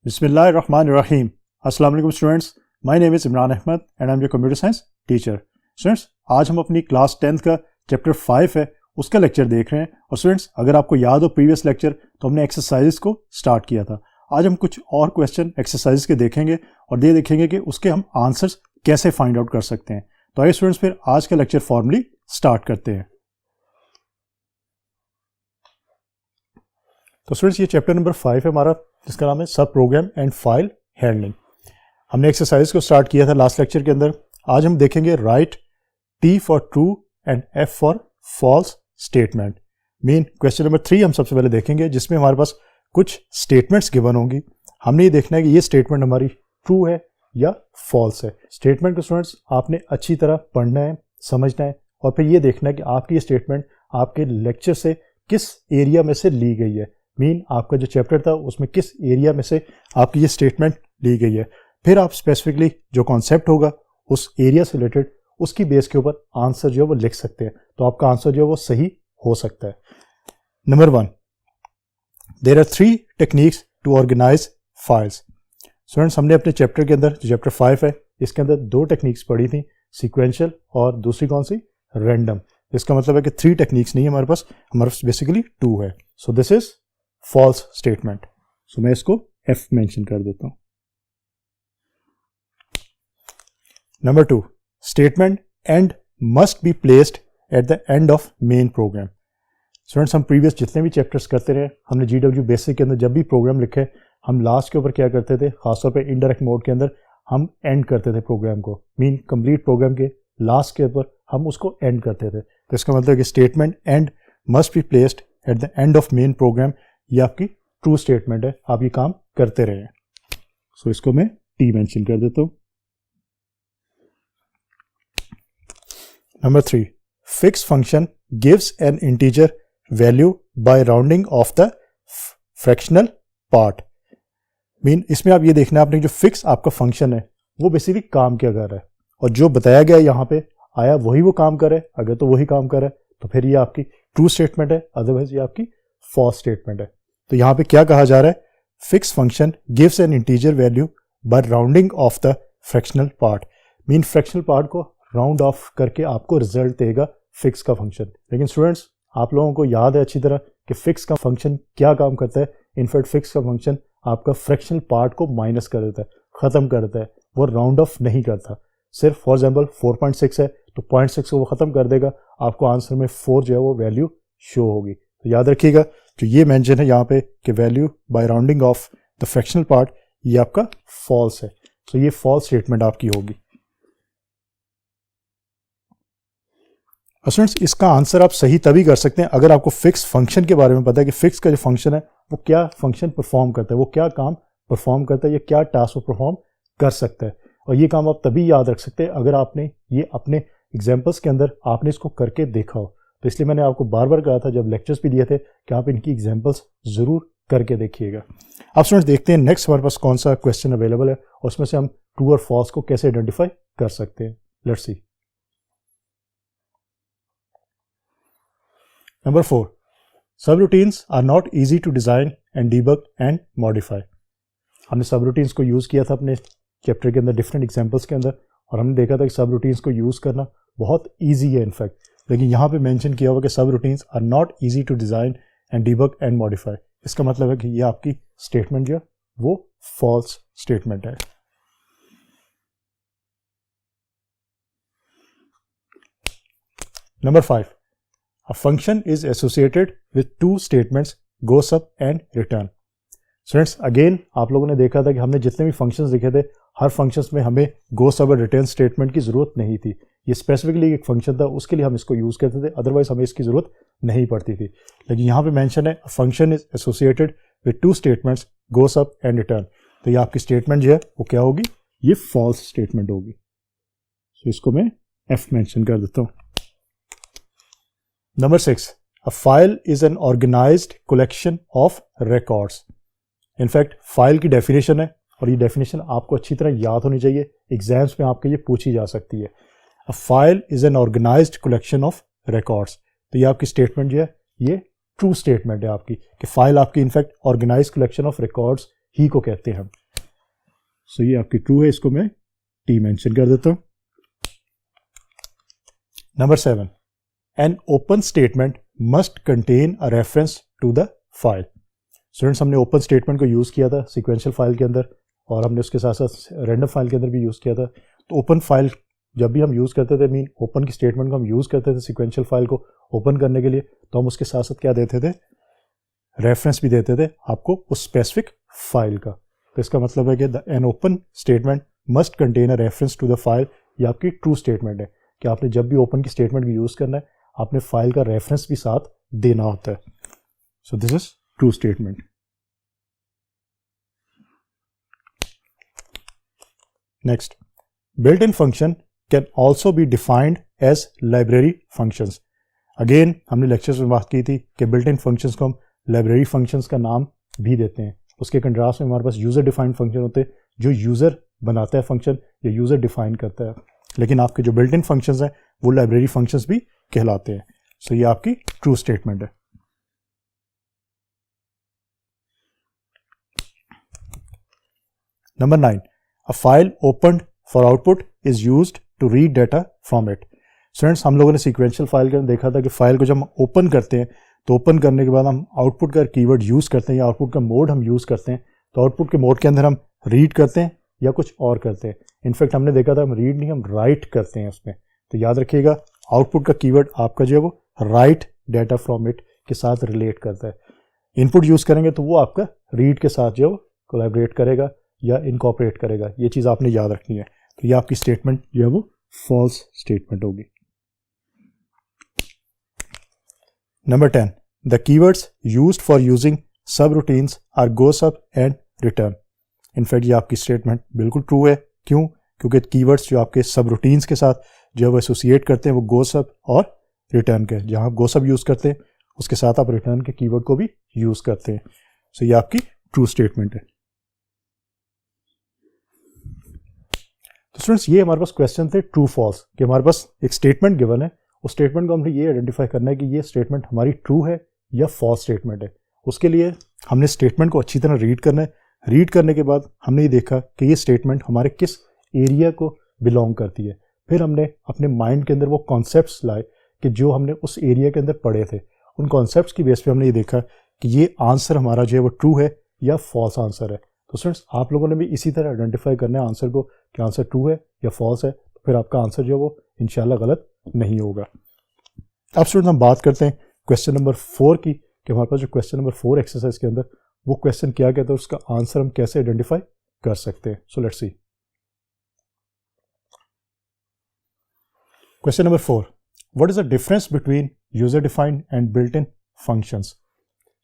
Bismillahirrahmanirrahim. Assalamu alaikum students. My name is Imran Ahmed and I'm your computer science teacher. Students, आज हम अपनी class 10th का chapter 5 है उसका lecture देख रहे हैं। और स्टूडेंट्स, अगर आपको याद हो प्रीवियस लेक्चर तो हमने एक्सरसाइजेस को स्टार्ट किया था। आज हम कुछ और क्वेश्चन एक्सरसाइजेस के देखेंगे और ये देखेंगे कि उसके हम आंसर्स कैसे फाइंड आउट कर सकते हैं। तो आइए स्टूडेंट्स फिर आज का लेक्चर फॉर्मली स्टार्ट करते हैं। तो स्टूडेंट्स, ये चैप्टर नंबर 5 है हमारा, जिसका नाम है subprogram and file handling. हमने एक्सरसाइज को स्टार्ट किया था लास्ट लेक्चर के अंदर। आज हम देखेंगे write T for true and F for false statement. Main question number 3 हम सबसे पहले देखेंगे, जिसमें हमारे पास कुछ स्टेटमेंट्स गिवन होंगी। हमने ये देखना है कि ये स्टेटमेंट हमारी ट्रू है या फॉल्स है। स्टेटमेंट को स्टूडेंट्स आपने अच्छी तरह पढ़ना है, समझना है, और फिर ये देखना है कि आपकी ये स्टेटमेंट आपके लेक्चर से किस एरिया में से ली गई है। मीन आपका जो चैप्टर था उसमें किस एरिया में से आपकी ये स्टेटमेंट ली गई है। फिर आप स्पेसिफिकली जो कॉन्सेप्ट होगा उस एरिया से रिलेटेड उसकी बेस के ऊपर आंसर जो है वो लिख सकते हैं, तो आपका आंसर जो है वो सही हो सकता है। Number 1, there are 3 techniques to organise files. Students, हमने अपने चैप्टर के अंदर जो चैप्टर 5 है इसके अंदर 2 टेक्निक्स पढ़ी थी, सीक्वेंशियल और दूसरी कौन सी, रैंडम। इसका मतलब है कि 3 टेक्निक्स नहीं है हमारे पास बेसिकली 2 है। So this is false statement. So मैं इसको F मेंशन कर देता हूं। Number 2, statement end must be placed at the end of main program. Students, हम प्रीवियस जितने भी चैप्टर्स करते रहे, हमने GW बेसिक के अंदर जब भी प्रोग्राम लिखे हम लास्ट के ऊपर क्या करते थे, खासतौर पे इनडायरेक्ट मोड के अंदर हम एंड करते थे प्रोग्राम को। मीन कंप्लीट प्रोग्राम के लास्ट के ऊपर हम उसको एंड करते थे। तो इसका मतलब कि statement end must be placed at the end of main program, ये आपकी ट्रू स्टेटमेंट है, आप ये काम करते रहे। सो इसको मैं T मेंशन कर देता हूं। Number 3, fix function gives an integer value by rounding off the fractional part. Mean इसमें आप ये देखना है आपने जो फिक्स आपका फंक्शन है वो बेसिकली काम क्या कर रहा है, और जो बताया गया यहाँ पे आया वही वो काम करे। अगर तो वही काम करे तो फिर ये आपकी ट्रू स्टेटमेंट है, अदरवाइज ये आपकी फॉल्स स्टेटमेंट है। तो यहां पे क्या कहा जा रहा है, fix function gives an integer value by rounding off the fractional part. Mean fractional part को राउंड ऑफ करके आपको रिजल्ट देगा फिक्स का फंक्शन। लेकिन स्टूडेंट्स, आप लोगों को याद है अच्छी तरह कि फिक्स का फंक्शन क्या काम करता है। इनफैक्ट फिक्स का फंक्शन आपका फ्रैक्शनल पार्ट को माइनस कर देता है, खत्म कर देता है, वो राउंड ऑफ नहीं करता। सिर्फ फॉर एग्जाम्पल 4.6 है तो 0.6 को वो खत्म कर देगा, आपको आंसर में 4 जो है वो वैल्यू शो होगी। तो याद रखिएगा जो ये मेंशन है यहाँ पे कि value by rounding off the fractional part, ये आपका फॉल्स है। तो ये फॉल्स स्टेटमेंट आपकी होगी। स्टूडेंट्स, इसका आंसर आप सही तभी कर सकते हैं अगर आपको फिक्स फंक्शन के बारे में पता है कि फिक्स का जो फंक्शन है वो क्या फंक्शन परफॉर्म करता है, वो क्या काम परफॉर्म करता है, या क्या टास्क वो परफॉर्म कर सकता है। और ये काम आप तभी याद रख सकते हैं अगर आपने ये अपने एग्जाम्पल्स के अंदर आपने इसको करके देखा हो। तो इसलिए मैंने आपको बार बार कहा था जब लेक्चर्स भी दिए थे कि आप इनकी एग्जांपल्स जरूर करके देखिएगा। अब स्टूडेंट्स देखते हैं नेक्स्ट हमारे पास कौन सा क्वेश्चन अवेलेबल है और उसमें से हम ट्रू और फॉल्स को कैसे आइडेंटिफाई कर सकते हैं। Let's see. Number 4, subroutines are not easy to design and debug and modify. हमने सब रूटीन्स को यूज किया था अपने चैप्टर के अंदर डिफरेंट एग्जाम्पल्स के अंदर, और हमने देखा था कि सब रूटीन्स को यूज करना बहुत ईजी है इनफैक्ट। लेकिन यहाँ पे मेंशन किया हुआ कि subroutines are not easy to design and debug and modify. इसका मतलब है कि ये आपकी स्टेटमेंट जो है वो फॉल्स स्टेटमेंट है। Number 5, a function is associated with 2 statements go sub and return. Students, again आप लोगों ने देखा था कि हमने जितने भी फंक्शंस लिखे थे हर फंक्शंस में हमें गो सब और रिटर्न स्टेटमेंट की जरूरत नहीं थी। ये स्पेसिफिकली एक फंक्शन था, उसके लिए हम इसको यूज करते थे, अदरवाइज हमें इसकी जरूरत नहीं पड़ती थी। लेकिन यहाँ पे मेंशन है function is associated with 2 statements go sub and return. तो ये आपकी स्टेटमेंट जो है वो क्या होगी, ये फॉल्स स्टेटमेंट होगी। तो इसको मैं F मेंशन कर देता हूँ। Number 6, a file is an organised collection of records. In fact file की डेफिनेशन है और ये डेफिनेशन आपको अच्छी तरह याद होनी चाहिए, एग्जाम्स में आपके ये पूछी जा सकती है। A file is an organised collection of records. तो ये आपकी स्टेटमेंट जो है ये ट्रू स्टेटमेंट है आपकी कि फाइल आपकी in fact organised collection of records ही को कहते हैं हम। सो ये आपकी ट्रू है, इसको मैं टी मेंशन कर देता हूं। Number 7, an open statement must contain a reference to the file. Students, हमने ओपन स्टेटमेंट को यूज़ किया था सीक्वेंशियल फाइल के अंदर, और हमने उसके साथ साथ रैंडम फाइल के अंदर भी यूज़ किया था। तो ओपन फाइल जब भी हम यूज़ करते थे, मीन ओपन की स्टेटमेंट को हम यूज़ करते थे सीक्वेंशियल फाइल को ओपन करने के लिए, तो हम उसके साथ साथ क्या देते थे, रेफरेंस भी देते थे आपको उस स्पेसिफिक फाइल का। तो इसका मतलब है कि an open statement must contain a reference to the file. ये आपकी ट्रू स्टेटमेंट है कि आपने जब भी ओपन की स्टेटमेंट भी यूज़ करना है, आपने फाइल का रेफरेंस भी साथ देना होता है। So this is true statement. Next, built-in function can also be defined as library functions। Again हमने लेक्चर्स में बात की थी कि built-in functions को हम लाइब्रेरी फंक्शंस का नाम भी देते हैं। उसके कंट्रास्ट में हमारे पास यूज़र डिफाइंड फंक्शन होते हैं, जो यूज़र बनाता है फंक्शन या यूज़र डिफाइन करता है, लेकिन आपके जो बिल्ट इन फंक्शंस हैं वो लाइब्रेरी फंक्शंस भी कहलाते हैं। सो ये आपकी ट्रू स्टेटमेंट है। Number 9, a file opened for output is used to read data from it. Students, हम लोगों ने सीक्वेंशियल फाइल के अंदर देखा था कि फाइल को जब हम ओपन करते हैं तो ओपन करने के बाद हम आउटपुट का कीवर्ड यूज़ करते हैं या आउटपुट का मोड हम यूज़ करते हैं। तो आउटपुट के मोड के अंदर हम रीड करते हैं या कुछ और करते हैं। इनफैक्ट हमने देखा था हम रीड नहीं, हम राइट करते हैं उसमें। तो याद रखिएगा, आउटपुट का कीवर्ड आपका जो है वो राइट डाटा फ्रॉम इट के साथ रिलेट करता है। इनपुट यूज़ करेंगे तो वो आपका रीड के साथ जो है वो कोलैबोरेट करेगा या इनकॉर्पोरेट करेगा। ये चीज़ आपने याद रखनी है। तो ये आपकी स्टेटमेंट जो है वो फॉल्स स्टेटमेंट होगी। Number 10, the keywords used for using सब routines are go sub and return. In fact ये आपकी स्टेटमेंट बिल्कुल ट्रू है। क्यों? क्योंकि कीवर्ड्स जो आपके सब रूटीन्स के साथ जो है वो एसोसिएट करते हैं वो गो सब और रिटर्न के। जहाँ आप गो सब यूज़ करते हैं उसके साथ आप रिटर्न के कीवर्ड को भी यूज़ करते हैं। सो ये आपकी ट्रू स्टेटमेंट है। तो स्टूडेंट्स, ये हमारे पास क्वेश्चन थे ट्रू फॉल्स, कि हमारे पास एक स्टेटमेंट गिवन है, उस स्टेटमेंट को हमने ये आइडेंटिफाई करना है कि ये स्टेटमेंट हमारी ट्रू है या फॉल्स स्टेटमेंट है। उसके लिए हमने स्टेटमेंट को अच्छी तरह रीड करना है। रीड करने के बाद हमने ये देखा कि ये स्टेटमेंट हमारे किस एरिया को बिलोंग करती है। फिर हमने अपने माइंड के अंदर वो कॉन्सेप्ट्स लाए कि जो हमने उस एरिया के अंदर पढ़े थे। उन कॉन्सेप्ट्स की बेस पे हमने ये देखा कि ये आंसर हमारा जो है वो ट्रू है या फॉल्स आंसर है। तो स्टूडेंट्स, आप लोगों ने भी इसी तरह आइडेंटिफाई करना है आंसर को कि आंसर ट्रू है या फॉल्स है। तो फिर आपका आंसर जो है वो इंशाल्लाह गलत नहीं होगा। अब स्टूडेंट्स, हम बात करते हैं क्वेश्चन नंबर 4 की, कि हमारे पास जो क्वेश्चन नंबर 4 एक्सरसाइज के अंदर वो क्वेश्चन क्या कहता है, उसका आंसर हम कैसे आइडेंटिफाई कर सकते हैं। So let's see question number 4, what is the difference between user defined and built in functions.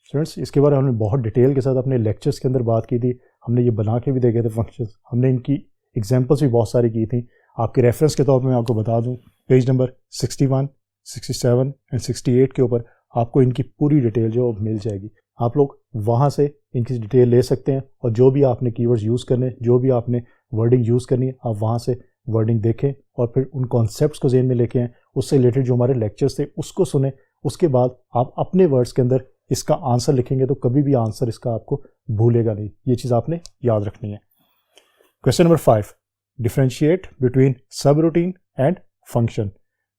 Students, इसके बारे में हमने बहुत डिटेल के साथ अपने लेक्चर्स के अंदर बात की थी। हमने ये बना के भी देखे थे फंक्शंस, हमने इनकी एग्जांपल्स भी बहुत सारी की थी। आपके रेफरेंस के तौर पे मैं आपको बता दूं, पेज नंबर 61, 67 एंड 68 के ऊपर आपको इनकी पूरी डिटेल जो मिल जाएगी। आप लोग वहाँ से इनकी डिटेल ले सकते हैं और जो भी आपने कीवर्ड्स यूज़ करने, जो भी आपने वर्डिंग यूज़ करनी है, आप वहाँ से वर्डिंग देखें और फिर उन कॉन्सेप्ट्स को ज़हन में लेके आएँ। उससे रिलेटेड जो हमारे लेक्चर्स थे उसको सुने। उसके बाद आप अपने वर्ड्स के अंदर इसका आंसर लिखेंगे तो कभी भी आंसर इसका आपको भूलेगा नहीं। ये चीज़ आपने याद रखनी है। क्वेश्चन नंबर 5, डिफरेंशिएट बिटवीन सब रूटीन एंड फंक्शन।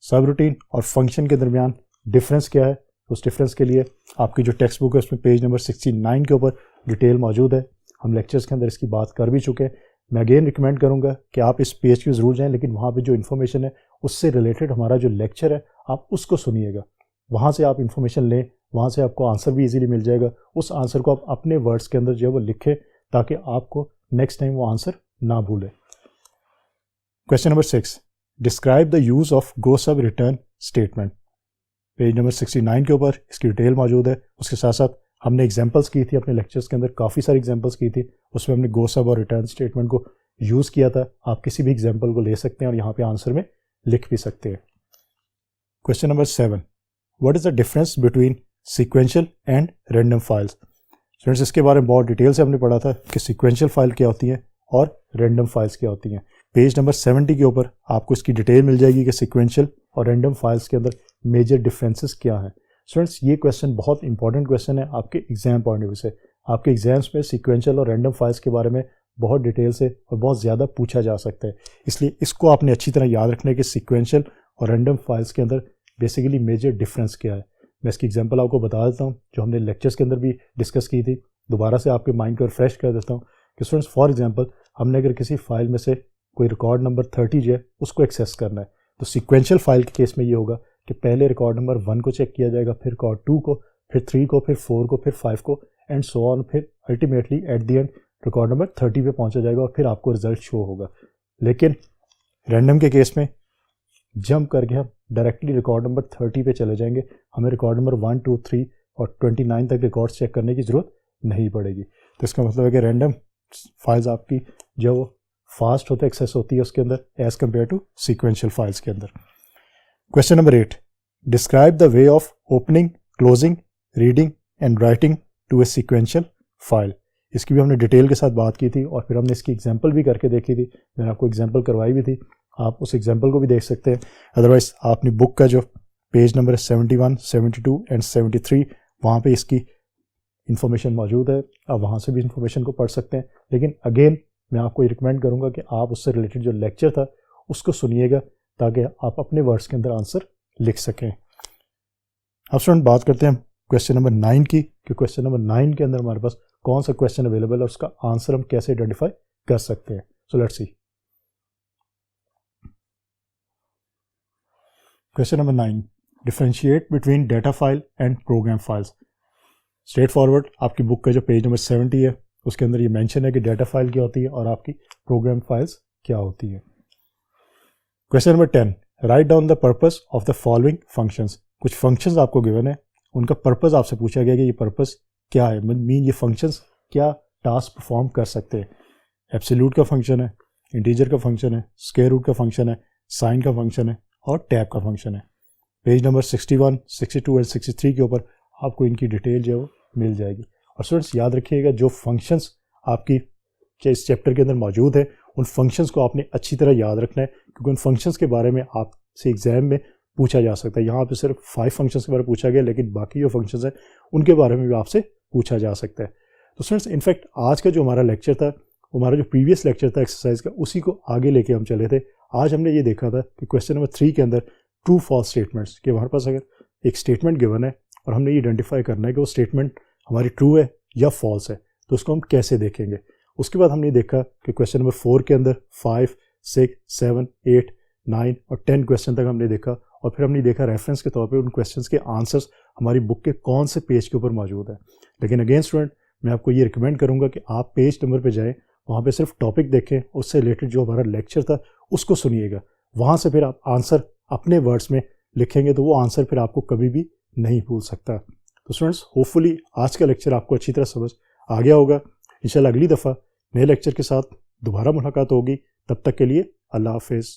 सब रूटीन और फंक्शन के दरमियान डिफरेंस क्या है? उस डिफरेंस के लिए आपकी जो टेक्स्ट बुक है उसमें पेज नंबर 69 के ऊपर डिटेल मौजूद है। हम लेक्चर्स के अंदर इसकी बात कर भी चुके हैं। मैं अगेन रिकमेंड करूंगा कि आप इस पेज की ज़रूर जाएं, लेकिन वहाँ पे जो इन्फॉर्मेशन है उससे रिलेटेड हमारा जो लेक्चर है आप उसको सुनिएगा। वहाँ से आप इन्फॉर्मेशन लें, वहाँ से आपको आंसर भी इजीली मिल जाएगा। उस आंसर को आप अपने वर्ड्स के अंदर जो है वो लिखें ताकि आपको नेक्स्ट टाइम वो आंसर ना भूले। Question number 6, describe the use of go sub return statement. Page number 69 के ऊपर इसकी डिटेल मौजूद है। उसके साथ साथ हमने एग्जांपल्स की थी अपने लेक्चर्स के अंदर, काफ़ी सारी एग्जांपल्स की थी। उसमें हमने गो सब और रिटर्न स्टेटमेंट को यूज़ किया था। आप किसी भी एग्जांपल को ले सकते हैं और यहाँ पे आंसर में लिख भी सकते हैं। Question number 7, what is the difference between sequential and random files. Students, इसके बारे में बहुत डिटेल से हमने पढ़ा था कि सीक्वेंशियल फाइल क्या होती है और रैंडम फाइल्स क्या होती हैं। पेज नंबर 70 के ऊपर आपको इसकी डिटेल मिल जाएगी कि सीक्वेंशियल और रैंडम फाइल्स के अंदर मेजर डिफरेंसेस क्या हैं। स्टूडेंट्स, ये क्वेश्चन बहुत इंपॉर्टेंट क्वेश्चन है आपके एग्जाम पॉइंट ऑफ व्यू से। आपके एग्जाम्स में सीक्वेंशियल और रैंडम फाइल्स के बारे में बहुत डिटेल से और बहुत ज़्यादा पूछा जा सकता है, इसलिए इसको आपने अच्छी तरह याद रखना है कि सीक्वेंशियल और रैंडम फाइल्स के अंदर बेसिकली मेजर डिफरेंस क्या है। मैं इसकी एग्जांपल आपको बता देता हूँ जो हमने लेक्चर्स के अंदर भी डिस्कस की थी, दोबारा से आपके माइंड को रिफ्रेश कर देता हूँ कि स्टूडेंट्स फॉर एग्जांपल हमने अगर किसी फाइल में से कोई रिकॉर्ड नंबर 30 जो है उसको एक्सेस करना है, तो सीक्वेंशियल फाइल के केस में ये होगा कि पहले रिकॉर्ड नंबर 1 को चेक किया जाएगा, फिर रिकॉर्ड 2 को, फिर 3 को, फिर 4 को, फिर 5 को एंड सो ऑन, फिर ultimately at the and record number 30 पे पहुंचा जाएगा और फिर आपको रिजल्ट शो होगा। लेकिन रैंडम के केस में जंप करके हम डायरेक्टली रिकॉर्ड नंबर 30 पे चले जाएंगे, हमें रिकॉर्ड नंबर 1, 2, 3 और 29 तक रिकॉर्ड्स चेक करने की ज़रूरत नहीं पड़ेगी। तो इसका मतलब है कि रैंडम फाइल्स आपकी जो फास्ट होते एक्सेस होती है उसके अंदर as compare to sequential files के अंदर। Question number 8, describe the way of opening, closing, reading and writing to a sequential file. इसकी भी हमने डिटेल के साथ बात की थी और फिर हमने इसकी एग्जांपल भी करके देखी थी, मैंने आपको एग्जांपल करवाई भी थी, आप उस एग्जांपल को भी देख सकते हैं। अदरवाइज आपने बुक का जो पेज नंबर 71, 72 एंड 73 वहाँ पे इसकी इन्फॉर्मेशन मौजूद है, आप वहाँ से भी इन्फॉर्मेशन को पढ़ सकते हैं। लेकिन अगेन मैं आपको ये रिकमेंड करूँगा कि आप उससे रिलेटेड जो लेक्चर था उसको सुनिएगा ताकि आप अपने वर्ड्स के अंदर आंसर लिख सकें। अब स्टूडेंट बात करते हैं क्वेश्चन नंबर 9 की कि क्वेश्चन नंबर 9 के अंदर हमारे पास कौन सा क्वेश्चन अवेलेबल है और उसका आंसर हम कैसे आइडेंटिफाई कर सकते हैं। So let's see question number 9, differentiate between data file and program files. Straight forward आपकी बुक का जो पेज नंबर 70 है उसके अंदर ये मेंशन है कि डेटा फाइल क्या होती है और आपकी प्रोग्राम फाइल्स क्या होती है। Question number 10, write down the purpose of the following functions. कुछ फंक्शंस आपको गिवन है, उनका पर्पस आपसे पूछा गया कि ये पर्पस क्या है, मीन ये फंक्शंस क्या टास्क परफॉर्म कर सकते हैं। एब्सोल्यूट का फंक्शन है, इंटीजर का फंक्शन है, स्क्वायर रूट का फंक्शन है, साइन का फंक्शन है और टैब का फंक्शन है। पेज नंबर 61, 62 एंड 63 के ऊपर आपको इनकी डिटेल जो है वो मिल जाएगी। और स्टूडेंट्स याद रखिएगा जो फंक्शंस आपकी इस चैप्टर के अंदर मौजूद है उन फंक्शंस को आपने अच्छी तरह याद रखना है, क्योंकि उन फंक्शंस के बारे में आपसे एग्जाम में पूछा जा सकता है। यहाँ पे सिर्फ 5 फंक्शंस के बारे में पूछा गया, लेकिन बाकी जो फंक्शंस हैं उनके बारे में भी आपसे पूछा जा सकता है। तो स्टूडेंट्स इनफैक्ट आज का जो हमारा लेक्चर था, हमारा जो प्रीवियस लेक्चर था एक्सरसाइज का, उसी को आगे लेके हम चले थे। आज हमने ये देखा था कि क्वेश्चन नंबर 3 के अंदर ट्रू फॉल्स स्टेटमेंट्स कि हमारे पास अगर एक स्टेटमेंट गिवन है और हमने ये आइडेंटिफाई करना है कि वो स्टेटमेंट हमारी ट्रू है या फॉल्स है, तो उसको हम कैसे देखेंगे। उसके बाद हमने देखा कि क्वेश्चन नंबर 4 के अंदर 5, 6, 7, 8, 9 और 10 क्वेश्चन तक हमने देखा और फिर हमने देखा रेफरेंस के तौर पे उन क्वेश्चंस के आंसर्स हमारी बुक के कौन से पेज के ऊपर मौजूद है। लेकिन अगेन स्टूडेंट मैं आपको ये रिकमेंड करूँगा कि आप पेज नंबर पे जाएं, वहाँ पे सिर्फ टॉपिक देखें, उससे रिलेटेड जो हमारा लेक्चर था उसको सुनिएगा, वहाँ से फिर आप आंसर अपने वर्ड्स में लिखेंगे तो वो आंसर फिर आपको कभी भी नहीं भूल सकता। तो स्टूडेंट्स होपफुली आज का लेक्चर आपको अच्छी तरह समझ आ गया होगा। इंशाल्लाह अगली दफ़ा नए लेक्चर के साथ दोबारा मुलाकात होगी, तब तक के लिए अल्लाह हाफिज़।